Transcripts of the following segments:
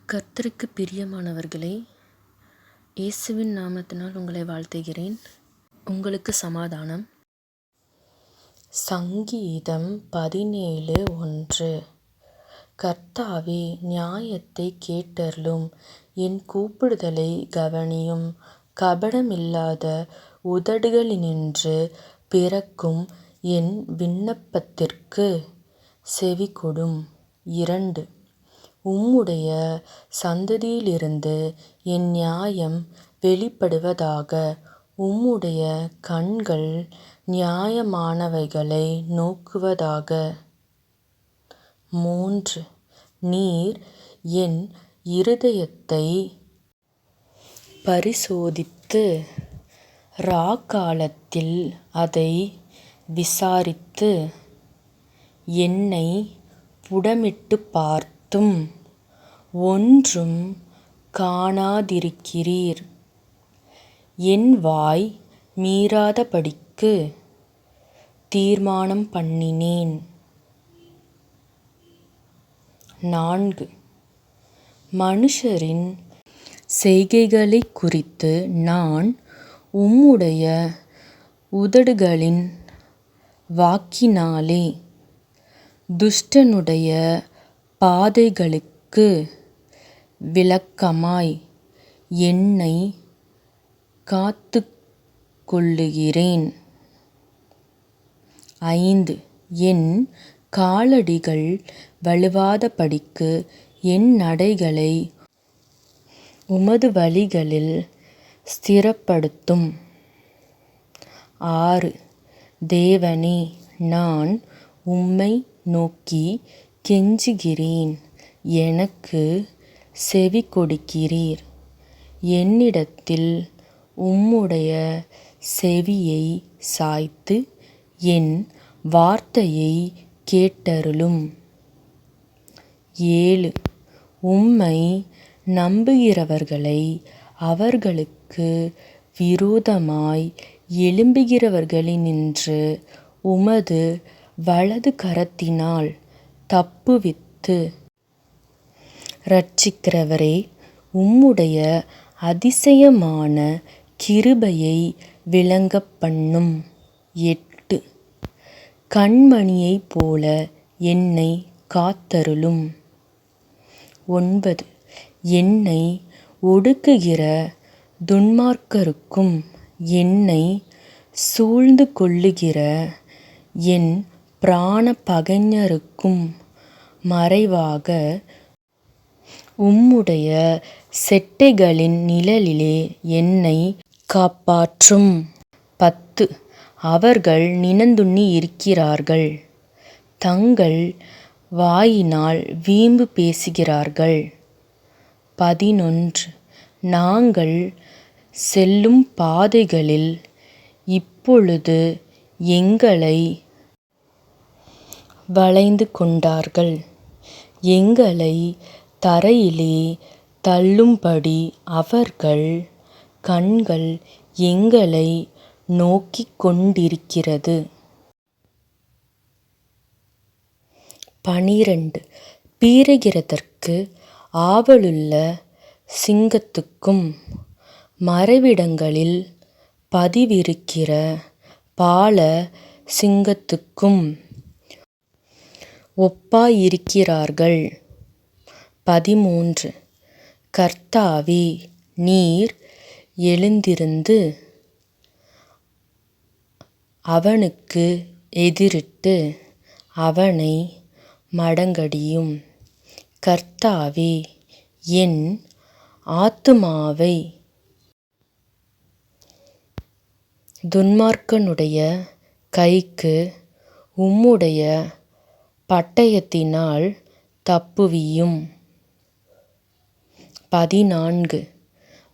கர்த்தருக்கு பிரியமானவர்களே, இயேசுவின் நாமத்தினால் உங்களை வாழ்த்துகிறேன். உங்களுக்கு சமாதானம். சங்கீதம் 17:1. கர்த்தாவே, நியாயத்தை கேட்டருளும், என் கூப்பிடுதலை கவனியும். கபடமில்லாத உதடுகளினின்று பிறக்கும் என் விண்ணப்பத்திற்கு செவிகொடும். 2. உம்முடைய சந்ததியிலிருந்து என் நியாயம் வெளிப்படுவதாக. உம்முடைய கண்கள் நியாயமானவைகளை நோக்குவதாக. 3. நீர் என் இருதயத்தை பரிசோதித்து இராக்காலத்தில் அதை விசாரித்து என்னை புடமிட்டுப் பார்த்தும் ஒன்றும் காணாதிருக்கிறீர். என் வாய் மீறாதபடிக்கு தீர்மானம் பண்ணினேன். 4. மனுஷரின் செய்கைகளைக் குறித்து நான் உம்முடைய உதடுகளின் வாக்கினாலே துஷ்டனுடைய பாதைகளுக்கு விலக்கமாய் என்னைக் காத்துக் கொள்ளுகிறேன். 5. என் காலடிகள் வழுவாதபடிக்கு என் நடைகளை உமது வழிகளில் ஸ்திரப்படுத்தும். 6. தேவனே, நான் உம்மை நோக்கிக் கெஞ்சுகிறேன், எனக்கு செவி கொடுக்கிறீர். என்னிடத்தில் உம்முடைய செவியைச் சாய்த்து என் வார்த்தையைக் கேட்டருளும். 7. உம்மை நம்புகிறவர்களை அவர்களுக்கு விரோதமாய் எழும்புகிறவர்களினின்று உமது வலது கரத்தினால் தப்புவித்து இரட்சிக்கிறவரே, உம்முடைய அதிசயமான கிருபையை விளங்கப்பண்ணும். 8. கண்மணியைப் போல என்னைக் காத்தருளும். 9. என்னை ஒடுக்குகிற துன்மார்க்கருக்கும் என்னைச் சூழ்ந்து கொள்ளுகிற என் பிராண பகைஞருக்கும் மறைவாக உம்முடைய செட்டைகளின் நிழலிலே என்னைக் காப்பாற்றும். 10. அவர்கள் நினந்துண்ணி இருக்கிறார்கள், தங்கள் வாயினால் வீம்பு பேசுகிறார்கள். 11. நாங்கள் செல்லும் பாதைகளில் இப்பொழுது எங்களை வளைந்து கொண்டார்கள். எங்களைத் தரையிலே தள்ளும்படி அவர்கள் கண்கள் எங்களை நோக்கிக் கொண்டிருக்கிறது. 12. பீறுகிறதற்கு ஆவலுள்ள சிங்கத்துக்கும் மறைவிடங்களில் பதிவிருக்கிற பால சிங்கத்துக்கும் ஒப்பாயிருக்கிறார்கள். 13. கர்த்தாவே, நீர் எழுந்திருந்து அவனுக்கு எதிரிட்டு அவனை மடங்கடியும். கர்த்தாவே, என் ஆத்துமாவை துன்மார்க்கனுடைய கைக்கு உம்முடைய பட்டயத்தினால் தப்புவியும். 14.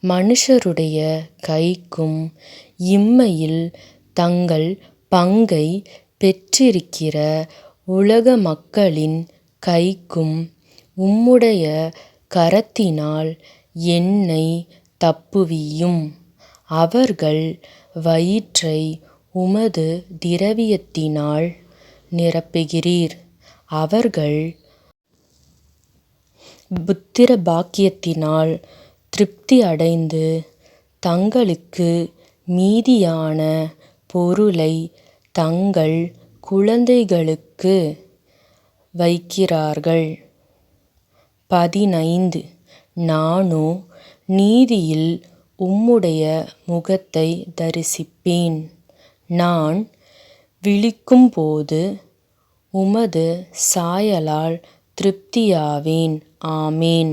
மனுஷருடைய கைக்கும் இம்மையில் தங்கள் பங்கைப் பெற்றிருக்கிற உலக மக்களின் கைக்கும் உம்முடைய கரத்தினால் என்னைத் தப்புவியும். அவர்கள் வயிற்றை உமது திரவியத்தினால் நிரப்புகிறீர். அவர்கள் புத்திர பாக்கியத்தினால் திருப்தி அடைந்து தங்களுக்கு மீதியான பொருளை தங்கள் குழந்தைகளுக்கு வைக்கிறார்கள். 15 நானோ நீதியில் உம்முடைய முகத்தை தரிசிப்பேன். நான் விழிக்கும்போது உமது சாயலால் திருப்தியாவேன். ஆமேன்.